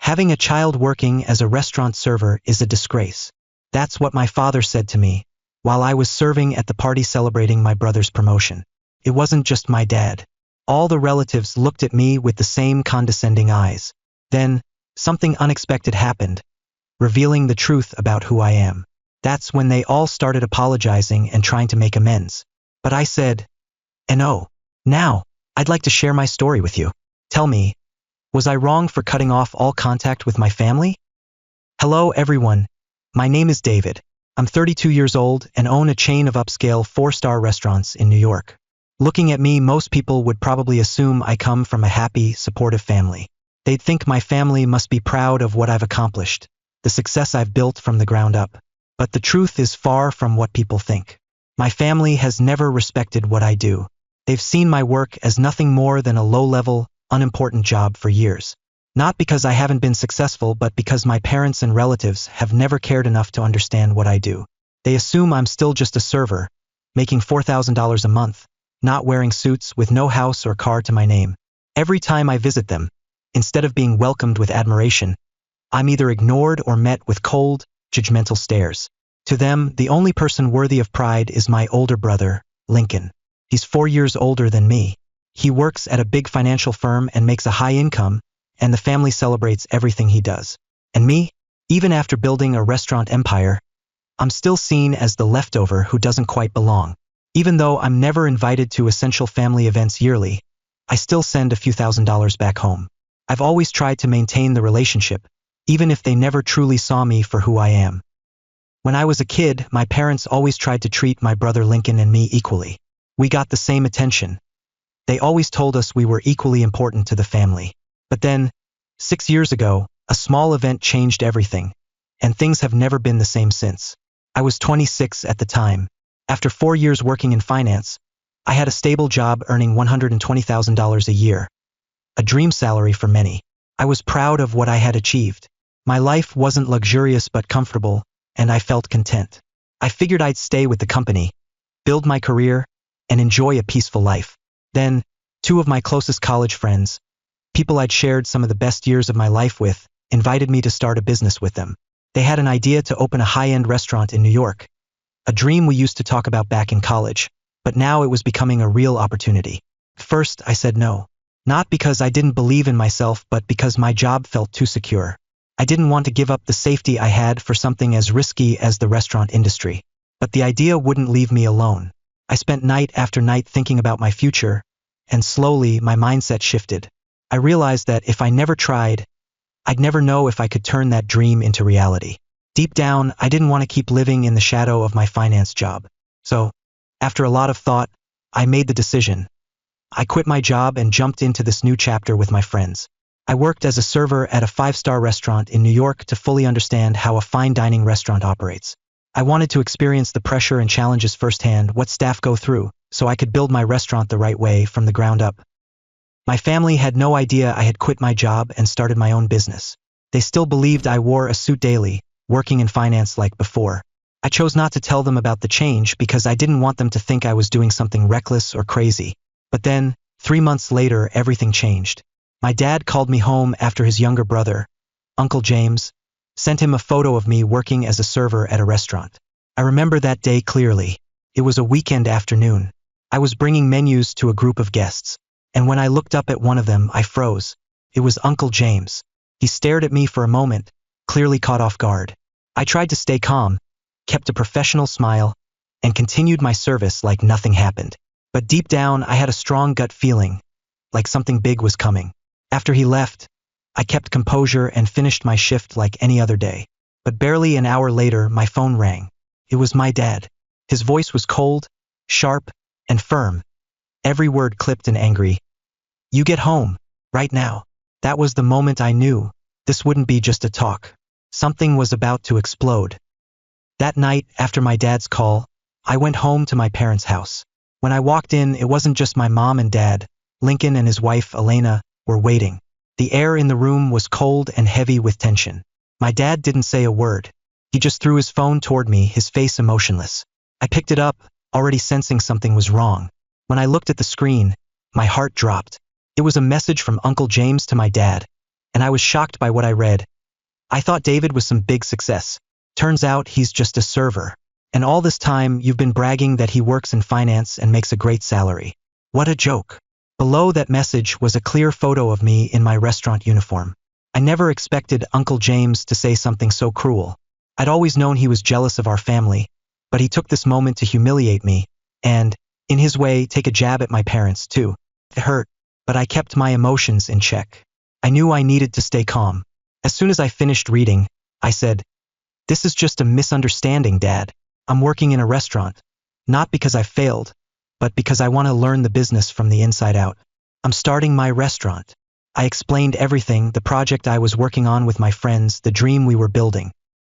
Having a child working as a restaurant server is a disgrace. That's what my father said to me while I was serving at the party celebrating my brother's promotion. It wasn't just my dad. All the relatives looked at me with the same condescending eyes. Then, something unexpected happened, revealing the truth about who I am. That's when they all started apologizing and trying to make amends. But I said, "No. Now, I'd like to share my story with you. Tell me, was I wrong for cutting off all contact with my family?" Hello everyone, my name is David. I'm 32 years old and own a chain of upscale 4-star restaurants in New York. Looking at me, most people would probably assume I come from a happy, supportive family. They'd think my family must be proud of what I've accomplished, the success I've built from the ground up. But the truth is far from what people think. My family has never respected what I do. They've seen my work as nothing more than a low-level, unimportant job for years. Not because I haven't been successful, but because my parents and relatives have never cared enough to understand what I do. They assume I'm still just a server, making $4,000 a month, not wearing suits, with no house or car to my name. Every time I visit them, instead of being welcomed with admiration, I'm either ignored or met with cold, judgmental stares. To them, the only person worthy of pride is my older brother, Lincoln. He's 4 years older than me. He works at a big financial firm and makes a high income, and the family celebrates everything he does. And me, even after building a restaurant empire, I'm still seen as the leftover who doesn't quite belong. Even though I'm never invited to essential family events yearly, I still send a few $1,000s back home. I've always tried to maintain the relationship, even if they never truly saw me for who I am. When I was a kid, my parents always tried to treat my brother Lincoln and me equally. We got the same attention. They always told us we were equally important to the family. But then, 6 years ago, a small event changed everything, and things have never been the same since. I was 26 at the time. After 4 years working in finance, I had a stable job earning $120,000 a year, a dream salary for many. I was proud of what I had achieved. My life wasn't luxurious but comfortable, and I felt content. I figured I'd stay with the company, build my career, and enjoy a peaceful life. Then, 2 of my closest college friends, people I'd shared some of the best years of my life with, invited me to start a business with them. They had an idea to open a high-end restaurant in New York, a dream we used to talk about back in college, but now it was becoming a real opportunity. First, I said no. Not because I didn't believe in myself, but because my job felt too secure. I didn't want to give up the safety I had for something as risky as the restaurant industry. But the idea wouldn't leave me alone. I spent night after night thinking about my future, and slowly my mindset shifted. I realized that if I never tried, I'd never know if I could turn that dream into reality. Deep down, I didn't want to keep living in the shadow of my finance job. So, after a lot of thought, I made the decision. I quit my job and jumped into this new chapter with my friends. I worked as a server at a 5-star restaurant in New York to fully understand how a fine dining restaurant operates. I wanted to experience the pressure and challenges firsthand, what staff go through, so I could build my restaurant the right way from the ground up. My family had no idea I had quit my job and started my own business. They still believed I wore a suit daily, working in finance like before. I chose not to tell them about the change because I didn't want them to think I was doing something reckless or crazy. But then, 3 months later, everything changed. My dad called me home after his younger brother, Uncle James, sent him a photo of me working as a server at a restaurant. I remember that day clearly. It was a weekend afternoon. I was bringing menus to a group of guests, and when I looked up at one of them, I froze. It was Uncle James. He stared at me for a moment, clearly caught off guard. I tried to stay calm, kept a professional smile, and continued my service like nothing happened. But deep down, I had a strong gut feeling, like something big was coming. After he left, I kept composure and finished my shift like any other day. But barely an hour later, my phone rang. It was my dad. His voice was cold, sharp, and firm. Every word clipped and angry. "You get home, right now." That was the moment I knew this wouldn't be just a talk. Something was about to explode. That night, after my dad's call, I went home to my parents' house. When I walked in, it wasn't just my mom and dad. Lincoln and his wife, Elena, were waiting. The air in the room was cold and heavy with tension. My dad didn't say a word. He just threw his phone toward me, his face emotionless. I picked it up, already sensing something was wrong. When I looked at the screen, my heart dropped. It was a message from Uncle James to my dad, and I was shocked by what I read. I thought David was some big success. Turns out he's just a server. And all this time, you've been bragging that he works in finance and makes a great salary. What a joke. Below that message was a clear photo of me in my restaurant uniform. I never expected Uncle James to say something so cruel. I'd always known he was jealous of our family, but he took this moment to humiliate me, and, in his way, take a jab at my parents, too. It hurt, but I kept my emotions in check. I knew I needed to stay calm. As soon as I finished reading, I said, "This is just a misunderstanding, Dad. I'm working in a restaurant. Not because I failed, but because I want to learn the business from the inside out. I'm starting my restaurant." I explained everything, the project I was working on with my friends, the dream we were building.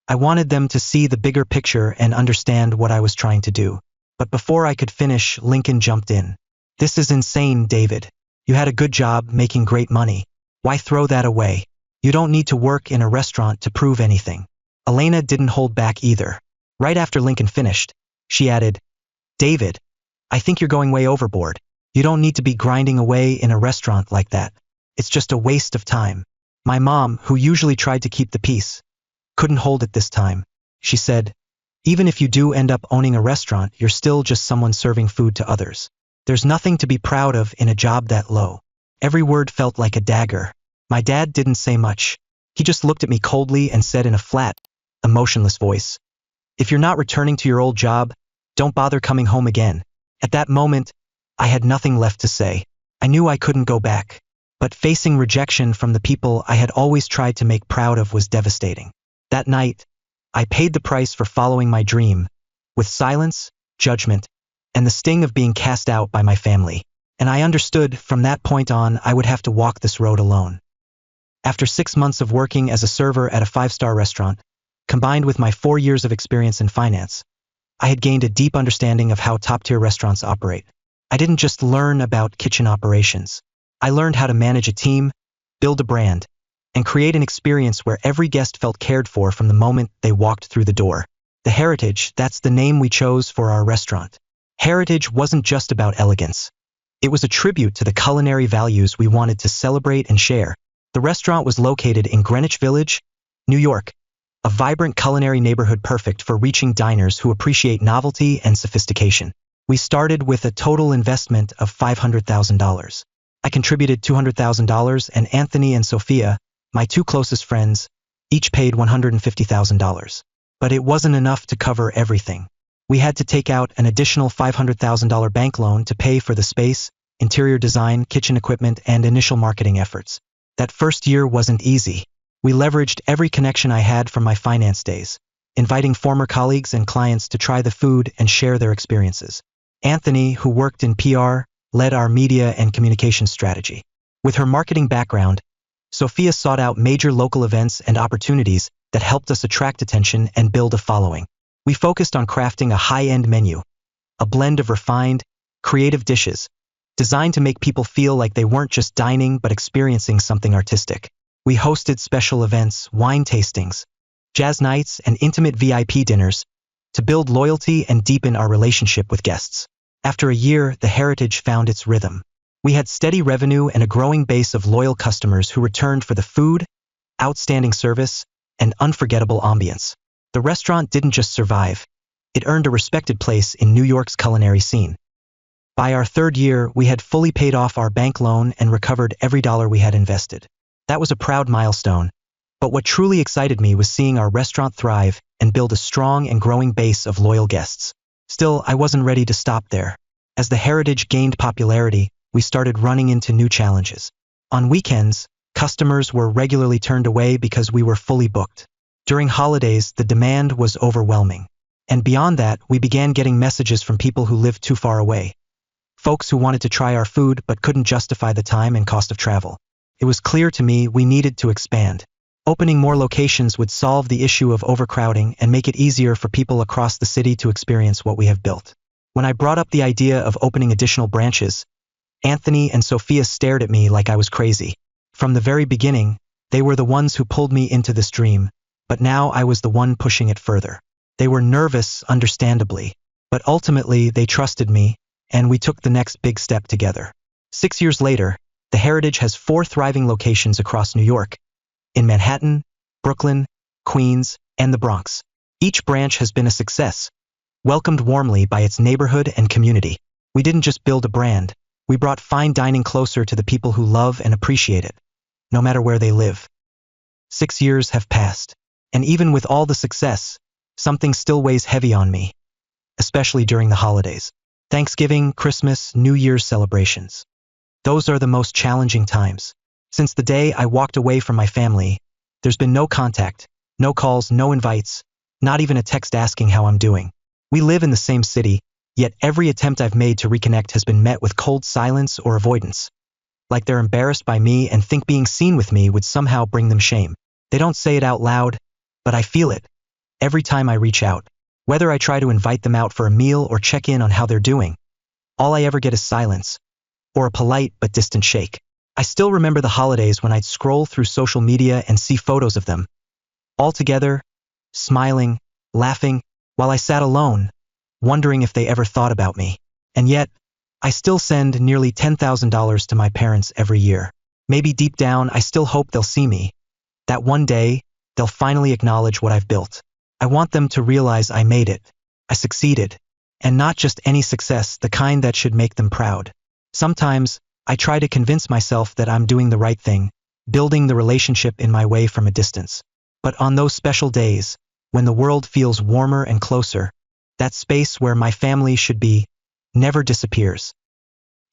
I wanted them to see the bigger picture and understand what I was trying to do. But before I could finish, Lincoln jumped in. "This is insane, David. You had a good job making great money. Why throw that away? You don't need to work in a restaurant to prove anything." Elena didn't hold back either. Right after Lincoln finished, she added, "David, I think you're going way overboard. You don't need to be grinding away in a restaurant like that. It's just a waste of time." My mom, who usually tried to keep the peace, couldn't hold it this time. She said, "Even if you do end up owning a restaurant, you're still just someone serving food to others. There's nothing to be proud of in a job that low." Every word felt like a dagger. My dad didn't say much. He just looked at me coldly and said in a flat, emotionless voice, "If you're not returning to your old job, don't bother coming home again." At that moment, I had nothing left to say. I knew I couldn't go back. But facing rejection from the people I had always tried to make proud of was devastating. That night, I paid the price for following my dream, with silence, judgment, and the sting of being cast out by my family. And I understood from that point on I would have to walk this road alone. After 6 months of working as a server at a 5-star restaurant, combined with my 4 years of experience in finance, I had gained a deep understanding of how top-tier restaurants operate. I didn't just learn about kitchen operations. I learned how to manage a team, build a brand, and create an experience where every guest felt cared for from the moment they walked through the door. The Heritage, that's the name we chose for our restaurant. Heritage wasn't just about elegance. It was a tribute to the culinary values we wanted to celebrate and share. The restaurant was located in Greenwich Village, New York, a vibrant culinary neighborhood perfect for reaching diners who appreciate novelty and sophistication. We started with a total investment of $500,000. I contributed $200,000, and Anthony and Sophia, my 2 closest friends, each paid $150,000. But it wasn't enough to cover everything. We had to take out an additional $500,000 bank loan to pay for the space, interior design, kitchen equipment, and initial marketing efforts. That first year wasn't easy. We leveraged every connection I had from my finance days, inviting former colleagues and clients to try the food and share their experiences. Anthony, who worked in PR, led our media and communication strategy. With her marketing background, Sophia sought out major local events and opportunities that helped us attract attention and build a following. We focused on crafting a high-end menu, a blend of refined, creative dishes, designed to make people feel like they weren't just dining but experiencing something artistic. We hosted special events, wine tastings, jazz nights, and intimate VIP dinners to build loyalty and deepen our relationship with guests. After a year, the Heritage found its rhythm. We had steady revenue and a growing base of loyal customers who returned for the food, outstanding service, and unforgettable ambience. The restaurant didn't just survive, it earned a respected place in New York's culinary scene. By our 3rd year, we had fully paid off our bank loan and recovered every dollar we had invested. That was a proud milestone, but what truly excited me was seeing our restaurant thrive and build a strong and growing base of loyal guests. Still, I wasn't ready to stop there. As the Heritage gained popularity, we started running into new challenges. On weekends, customers were regularly turned away because we were fully booked. During holidays, the demand was overwhelming. And beyond that, we began getting messages from people who lived too far away. Folks who wanted to try our food but couldn't justify the time and cost of travel. It was clear to me we needed to expand. Opening more locations would solve the issue of overcrowding and make it easier for people across the city to experience what we have built. When I brought up the idea of opening additional branches, Anthony and Sophia stared at me like I was crazy. From the very beginning, they were the ones who pulled me into this dream, but now I was the one pushing it further. They were nervous, understandably, but ultimately they trusted me, and we took the next big step together. 6 years later, the Heritage has 4 thriving locations across New York, in Manhattan, Brooklyn, Queens, and the Bronx. Each branch has been a success, welcomed warmly by its neighborhood and community. We didn't just build a brand, we brought fine dining closer to the people who love and appreciate it, no matter where they live. 6 years have passed, and even with all the success, something still weighs heavy on me, especially during the holidays. Thanksgiving, Christmas, New Year's celebrations. Those are the most challenging times. Since the day I walked away from my family, there's been no contact, no calls, no invites, not even a text asking how I'm doing. We live in the same city, yet every attempt I've made to reconnect has been met with cold silence or avoidance. Like they're embarrassed by me and think being seen with me would somehow bring them shame. They don't say it out loud, but I feel it every time I reach out. Whether I try to invite them out for a meal or check in on how they're doing, all I ever get is silence, or a polite but distant shake. I still remember the holidays when I'd scroll through social media and see photos of them, all together, smiling, laughing, while I sat alone, wondering if they ever thought about me. And yet, I still send nearly $10,000 to my parents every year. Maybe deep down, I still hope they'll see me, that one day, they'll finally acknowledge what I've built. I want them to realize I made it, I succeeded, and not just any success, the kind that should make them proud. Sometimes, I try to convince myself that I'm doing the right thing, building the relationship in my way from a distance. But on those special days, when the world feels warmer and closer, that space where my family should be never disappears.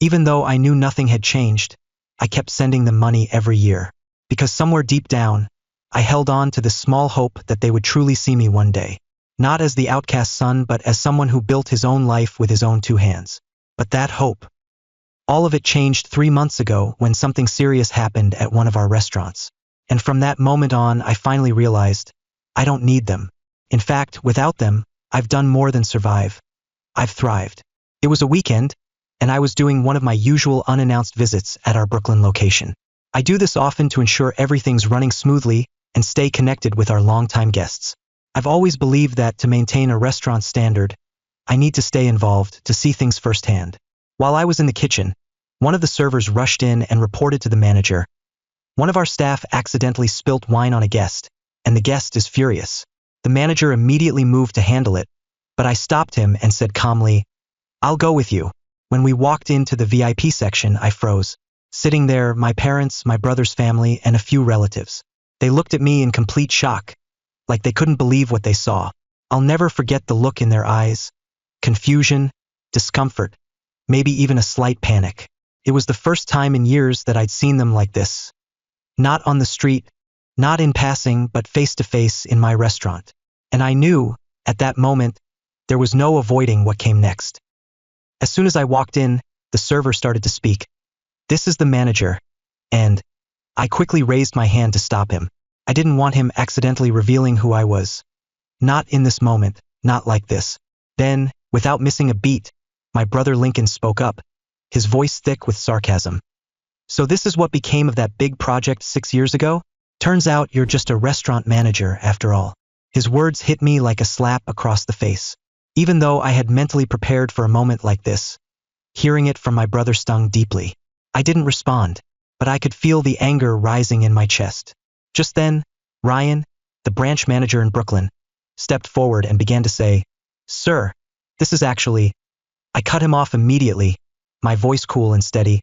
Even though I knew nothing had changed, I kept sending them money every year, because somewhere deep down, I held on to this small hope that they would truly see me one day, not as the outcast son but as someone who built his own life with his own 2 hands. But that hope, all of it changed 3 months ago when something serious happened at one of our restaurants. And from that moment on, I finally realized, I don't need them. In fact, without them, I've done more than survive. I've thrived. It was a weekend, and I was doing one of my usual unannounced visits at our Brooklyn location. I do this often to ensure everything's running smoothly and stay connected with our longtime guests. I've always believed that to maintain a restaurant standard, I need to stay involved, to see things firsthand. While I was in the kitchen, one of the servers rushed in and reported to the manager. One of our staff accidentally spilt wine on a guest, and the guest is furious. The manager immediately moved to handle it, but I stopped him and said calmly, "I'll go with you." When we walked into the VIP section, I froze. Sitting there, my parents, my brother's family, and a few relatives. They looked at me in complete shock, like they couldn't believe what they saw. I'll never forget the look in their eyes. Confusion, discomfort, maybe even a slight panic. It was the first time in years that I'd seen them like this. Not on the street, not in passing, but face to face in my restaurant. And I knew, at that moment, there was no avoiding what came next. As soon as I walked in, the server started to speak. "This is the manager," and I quickly raised my hand to stop him. I didn't want him accidentally revealing who I was. Not in this moment, not like this. Then, without missing a beat, my brother Lincoln spoke up, his voice thick with sarcasm. "So this is what became of that big project 6 years ago? Turns out you're just a restaurant manager after all." His words hit me like a slap across the face. Even though I had mentally prepared for a moment like this, hearing it from my brother stung deeply. I didn't respond, but I could feel the anger rising in my chest. Just then, Ryan, the branch manager in Brooklyn, stepped forward and began to say, "Sir, this is actually..." I cut him off immediately, my voice cool and steady.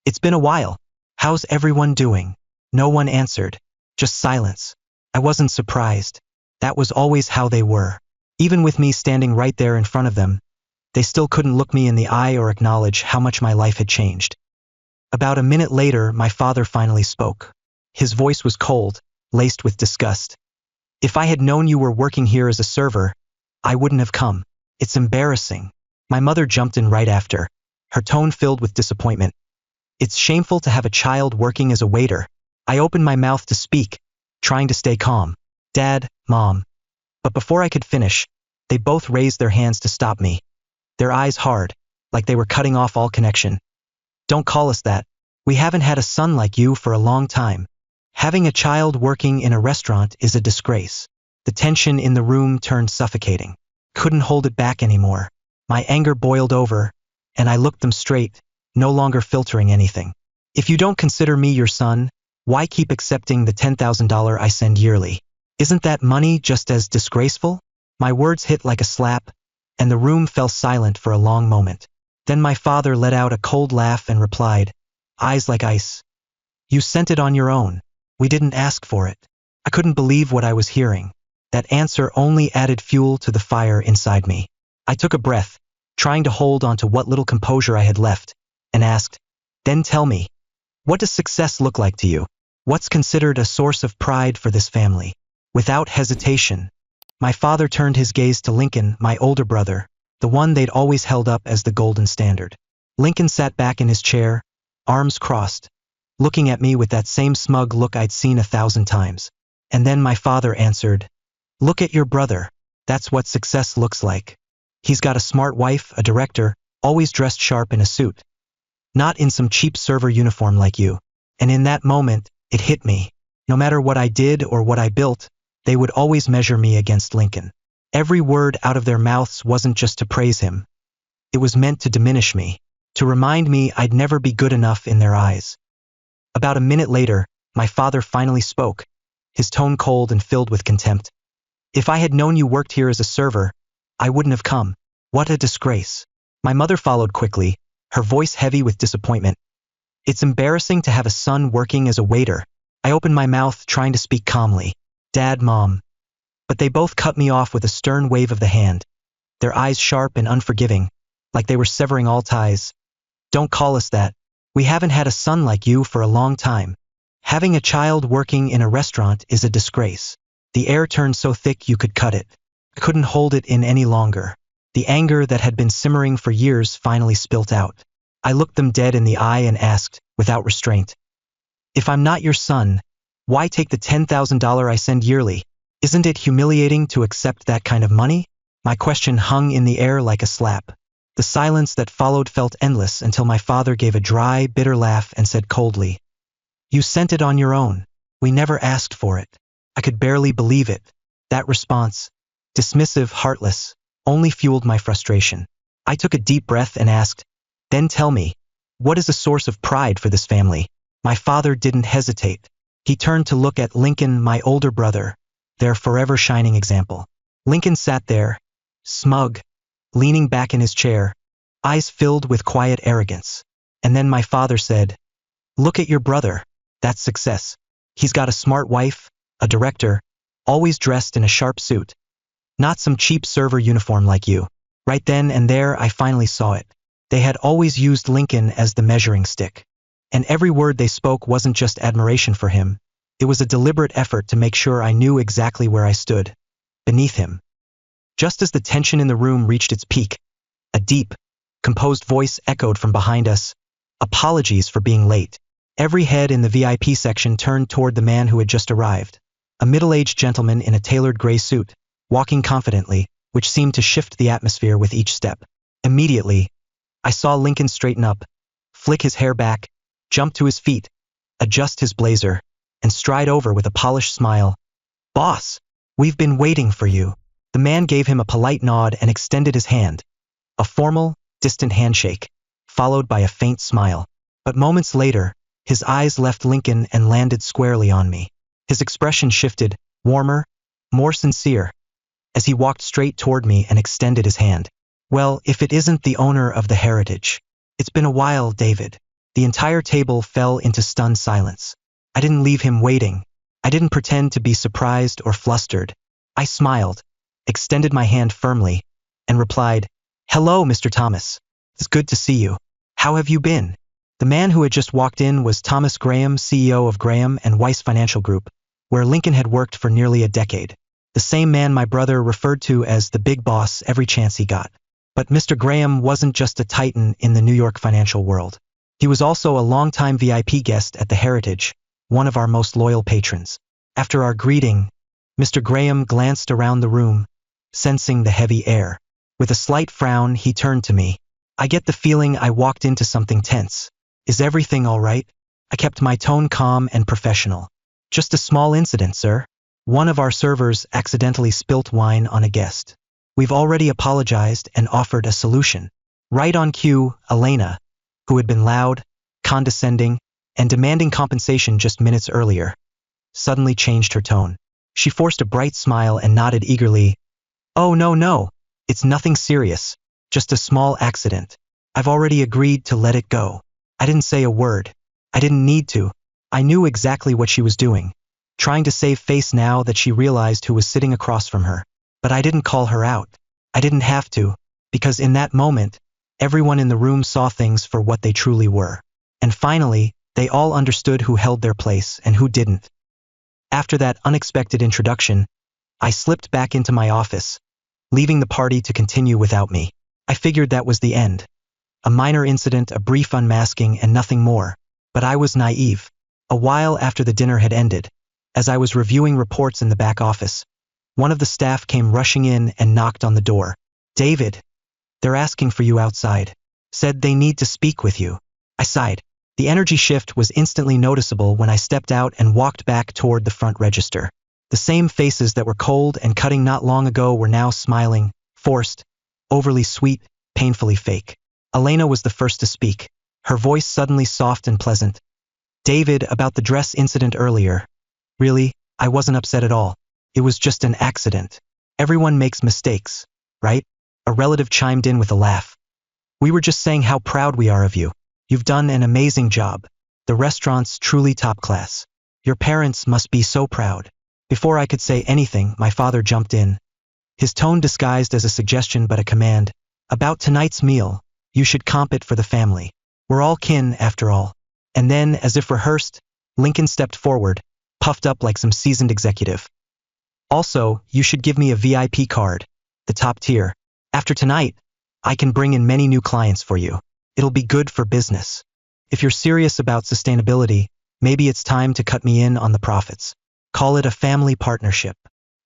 "It's been a while. How's everyone doing?" No one answered, just silence. I wasn't surprised. That was always how they were. Even with me standing right there in front of them, they still couldn't look me in the eye or acknowledge how much my life had changed. About a minute later, my father finally spoke. His voice was cold, laced with disgust. "If I had known you were working here as a server, I wouldn't have come. It's embarrassing." My mother jumped in right after, her tone filled with disappointment. "It's shameful to have a child working as a waiter." I opened my mouth to speak, trying to stay calm. "Dad, Mom." But before I could finish, they both raised their hands to stop me, their eyes hard, like they were cutting off all connection. "Don't call us that. We haven't had a son like you for a long time. Having a child working in a restaurant is a disgrace." The tension in the room turned suffocating. Couldn't hold it back anymore. My anger boiled over, and I looked them straight, no longer filtering anything. "If you don't consider me your son, Why keep accepting the $10,000 I send yearly? Isn't that money just as disgraceful? My words hit like a slap, and the room fell silent for a long moment. Then my father let out a cold laugh and replied, eyes like ice. You sent it on your own. We didn't ask for it. I couldn't believe what I was hearing. That answer only added fuel to the fire inside me. I took a breath, trying to hold on to what little composure I had left, and asked, then tell me, what does success look like to you? What's considered a source of pride for this family? Without hesitation, my father turned his gaze to Lincoln, my older brother, the one they'd always held up as the golden standard. Lincoln sat back in his chair, arms crossed, looking at me with that same smug look I'd seen 1,000 times. And then my father answered, look at your brother. That's what success looks like. He's got a smart wife, a director, always dressed sharp in a suit. Not in some cheap server uniform like you. And in that moment, it hit me. No matter what I did or what I built, they would always measure me against Lincoln. Every word out of their mouths wasn't just to praise him. It was meant to diminish me, to remind me I'd never be good enough in their eyes. About a minute later, my father finally spoke, his tone cold and filled with contempt. If I had known you worked here as a server, I wouldn't have come. What a disgrace. My mother followed quickly, her voice heavy with disappointment. It's embarrassing to have a son working as a waiter. I opened my mouth, trying to speak calmly. Dad, Mom. But they both cut me off with a stern wave of the hand, their eyes sharp and unforgiving, like they were severing all ties. Don't call us that. We haven't had a son like you for a long time. Having a child working in a restaurant is a disgrace. The air turned so thick you could cut it. I couldn't hold it in any longer. The anger that had been simmering for years finally spilt out. I looked them dead in the eye and asked, without restraint, if I'm not your son, why take the $10,000 I send yearly? Isn't it humiliating to accept that kind of money? My question hung in the air like a slap. The silence that followed felt endless until my father gave a dry, bitter laugh and said coldly, you sent it on your own. We never asked for it. I could barely believe it. That response, dismissive, heartless, only fueled my frustration. I took a deep breath and asked, then tell me, what is a source of pride for this family? My father didn't hesitate. He turned to look at Lincoln, my older brother, their forever shining example. Lincoln sat there, smug, leaning back in his chair, eyes filled with quiet arrogance. And then my father said, look at your brother. That's success. He's got a smart wife, a director, always dressed in a sharp suit. Not some cheap server uniform like you. Right then and there I finally saw it. They had always used Lincoln as the measuring stick. And every word they spoke wasn't just admiration for him. It was a deliberate effort to make sure I knew exactly where I stood, beneath him. Just as the tension in the room reached its peak, a deep, composed voice echoed from behind us, apologies for being late. Every head in the VIP section turned toward the man who had just arrived, a middle-aged gentleman in a tailored gray suit, walking confidently, which seemed to shift the atmosphere with each step. Immediately, I saw Lincoln straighten up, flick his hair back, jump to his feet, adjust his blazer, and stride over with a polished smile. Boss, we've been waiting for you. The man gave him a polite nod and extended his hand, a formal, distant handshake, followed by a faint smile. But moments later, his eyes left Lincoln and landed squarely on me. His expression shifted, warmer, more sincere, as he walked straight toward me and extended his hand. Well, if it isn't the owner of the heritage. It's been a while, David. The entire table fell into stunned silence. I didn't leave him waiting. I didn't pretend to be surprised or flustered. I smiled, extended my hand firmly, and replied, hello, Mr. Thomas. It's good to see you. How have you been? The man who had just walked in was Thomas Graham, CEO of Graham and Weiss Financial Group, where Lincoln had worked for nearly a decade. The same man my brother referred to as the big boss every chance he got. But Mr. Graham wasn't just a titan in the New York financial world. He was also a longtime VIP guest at the Heritage, one of our most loyal patrons. After our greeting, Mr. Graham glanced around the room, sensing the heavy air. With a slight frown, he turned to me. I get the feeling I walked into something tense. Is everything all right? I kept my tone calm and professional. Just a small incident, sir. One of our servers accidentally spilt wine on a guest. We've already apologized and offered a solution. Right on cue, Elena, who had been loud, condescending, and demanding compensation just minutes earlier, suddenly changed her tone. She forced a bright smile and nodded eagerly. Oh no, it's nothing serious, just a small accident. I've already agreed to let it go. I didn't say a word. I didn't need to. I knew exactly what she was doing, trying to save face now that she realized who was sitting across from her. But I didn't call her out. I didn't have to, because in that moment, everyone in the room saw things for what they truly were. And finally, they all understood who held their place and who didn't. After that unexpected introduction, I slipped back into my office, leaving the party to continue without me. I figured that was the end. A minor incident, a brief unmasking, and nothing more. But I was naive. A while after the dinner had ended, as I was reviewing reports in the back office, one of the staff came rushing in and knocked on the door. David, they're asking for you outside. Said they need to speak with you. I sighed. The energy shift was instantly noticeable when I stepped out and walked back toward the front register. The same faces that were cold and cutting not long ago were now smiling, forced, overly sweet, painfully fake. Elena was the first to speak, her voice suddenly soft and pleasant. David, about the dress incident earlier. Really, I wasn't upset at all. It was just an accident. Everyone makes mistakes, right? A relative chimed in with a laugh. We were just saying how proud we are of you. You've done an amazing job. The restaurant's truly top class. Your parents must be so proud. Before I could say anything, my father jumped in. His tone disguised as a suggestion but a command. About tonight's meal, you should comp it for the family. We're all kin, after all. And then, as if rehearsed, Lincoln stepped forward, puffed up like some seasoned executive. Also, you should give me a VIP card, the top tier. After tonight, I can bring in many new clients for you. It'll be good for business. If you're serious about sustainability, maybe it's time to cut me in on the profits. Call it a family partnership.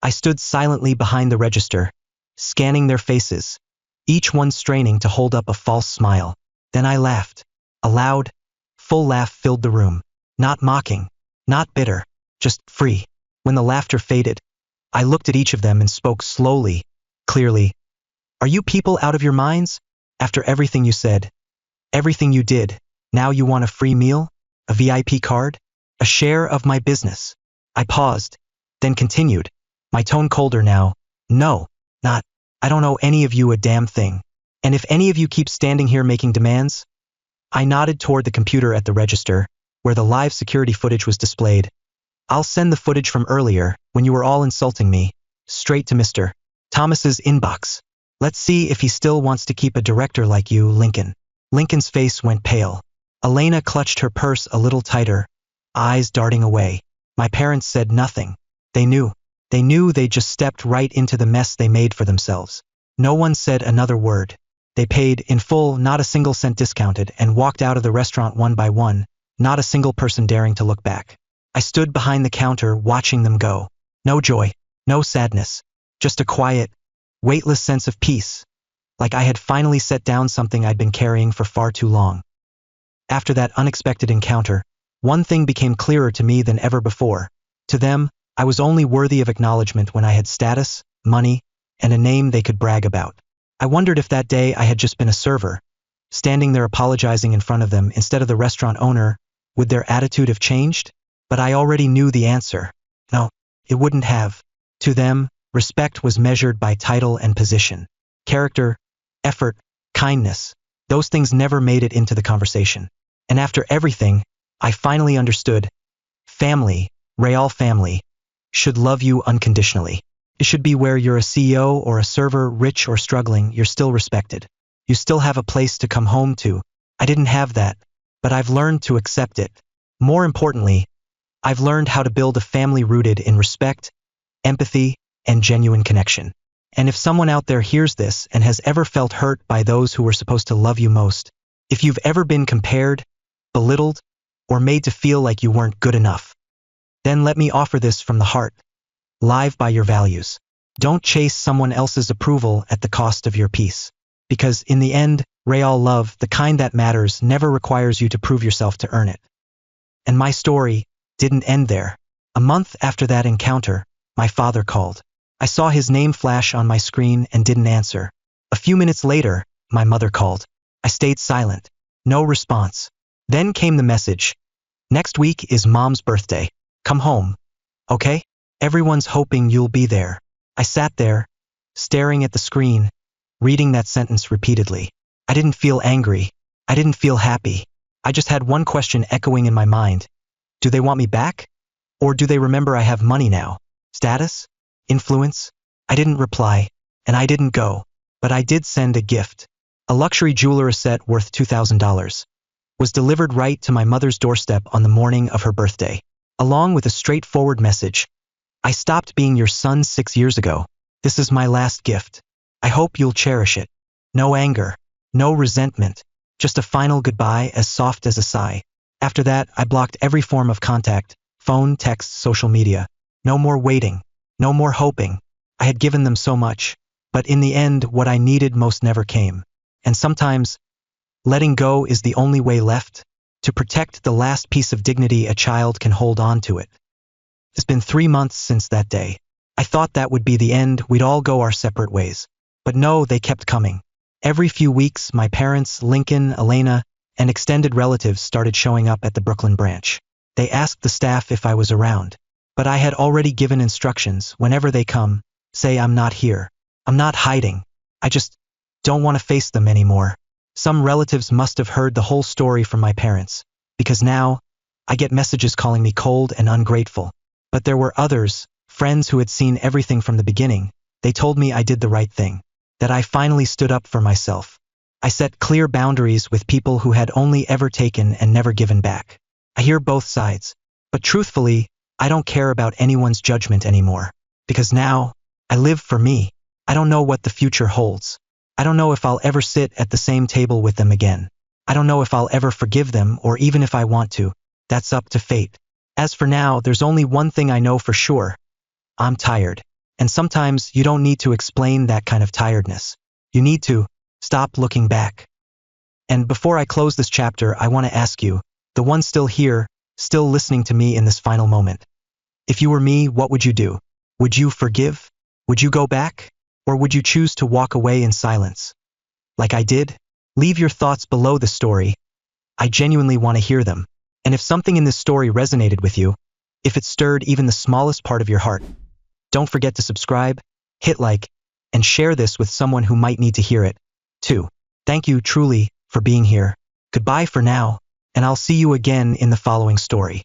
I stood silently behind the register, scanning their faces, each one straining to hold up a false smile. Then I laughed. A loud, full laugh filled the room. Not mocking, not bitter, just free. When the laughter faded, I looked at each of them and spoke slowly, clearly. Are you people out of your minds? After everything you said, everything you did, now you want a free meal? A VIP card? A share of my business? I paused, then continued, my tone colder now. No, not. I don't owe any of you a damn thing. And if any of you keep standing here making demands? I nodded toward the computer at the register, where the live security footage was displayed. I'll send the footage from earlier, when you were all insulting me, straight to Mr. Thomas's inbox. Let's see if he still wants to keep a director like you, Lincoln. Lincoln's face went pale. Elena clutched her purse a little tighter, eyes darting away. My parents said nothing. They knew. They knew they just stepped right into the mess they made for themselves. No one said another word. They paid in full, not a single cent discounted, and walked out of the restaurant one by one, not a single person daring to look back. I stood behind the counter watching them go. No joy, no sadness, just a quiet, weightless sense of peace, like I had finally set down something I'd been carrying for far too long. After that unexpected encounter, one thing became clearer to me than ever before. To them, I was only worthy of acknowledgement when I had status, money, and a name they could brag about. I wondered if that day I had just been a server, standing there apologizing in front of them instead of the restaurant owner, would their attitude have changed? But I already knew the answer. No, it wouldn't have. To them, respect was measured by title and position. Character, effort, kindness, those things never made it into the conversation. And after everything, I finally understood. Family, real family, should love you unconditionally. It should be where you're a CEO or a server, rich or struggling, you're still respected. You still have a place to come home to. I didn't have that, but I've learned to accept it. More importantly, I've learned how to build a family rooted in respect, empathy, and genuine connection. And if someone out there hears this and has ever felt hurt by those who were supposed to love you most, if you've ever been compared, belittled, or made to feel like you weren't good enough, then let me offer this from the heart. Live by your values. Don't chase someone else's approval at the cost of your peace. Because in the end, real love, the kind that matters, never requires you to prove yourself to earn it. And my story didn't end there. A month after that encounter, my father called. I saw his name flash on my screen and didn't answer. A few minutes later, my mother called. I stayed silent. No response. Then came the message. Next week is Mom's birthday. Come home. Okay? Everyone's hoping you'll be there. I sat there, staring at the screen, reading that sentence repeatedly. I didn't feel angry. I didn't feel happy. I just had one question echoing in my mind. Do they want me back? Or do they remember I have money now? Status? Influence? I didn't reply, and I didn't go. But I did send a gift. A luxury jewelry set worth $2,000. Was delivered right to my mother's doorstep on the morning of her birthday, along with a straightforward message. I stopped being your son 6 years ago. This is my last gift. I hope you'll cherish it. No anger, no resentment, just a final goodbye as soft as a sigh. After that, I blocked every form of contact, phone, text, social media. No more waiting, no more hoping. I had given them so much, but in the end, what I needed most never came. And sometimes, letting go is the only way left to protect the last piece of dignity a child can hold on to it. It's been 3 months since that day. I thought that would be the end, we'd all go our separate ways. But no, they kept coming. Every few weeks, my parents, Lincoln, Elena, and extended relatives started showing up at the Brooklyn branch. They asked the staff if I was around. But I had already given instructions, whenever they come, say I'm not here. I'm not hiding. I just don't want to face them anymore. Some relatives must have heard the whole story from my parents, because now, I get messages calling me cold and ungrateful. But there were others, friends who had seen everything from the beginning. They told me I did the right thing, that I finally stood up for myself. I set clear boundaries with people who had only ever taken and never given back. I hear both sides, but truthfully, I don't care about anyone's judgment anymore. Because now, I live for me. I don't know what the future holds. I don't know if I'll ever sit at the same table with them again. I don't know if I'll ever forgive them or even if I want to. That's up to fate. As for now, there's only one thing I know for sure. I'm tired. And sometimes you don't need to explain that kind of tiredness. You need to stop looking back. And before I close this chapter, I want to ask you, the one still here, still listening to me in this final moment. If you were me, what would you do? Would you forgive? Would you go back? Or would you choose to walk away in silence? Like I did? Leave your thoughts below the story. I genuinely want to hear them. And if something in this story resonated with you, if it stirred even the smallest part of your heart, don't forget to subscribe, hit like, and share this with someone who might need to hear it, too. Thank you truly for being here. Goodbye for now, and I'll see you again in the following story.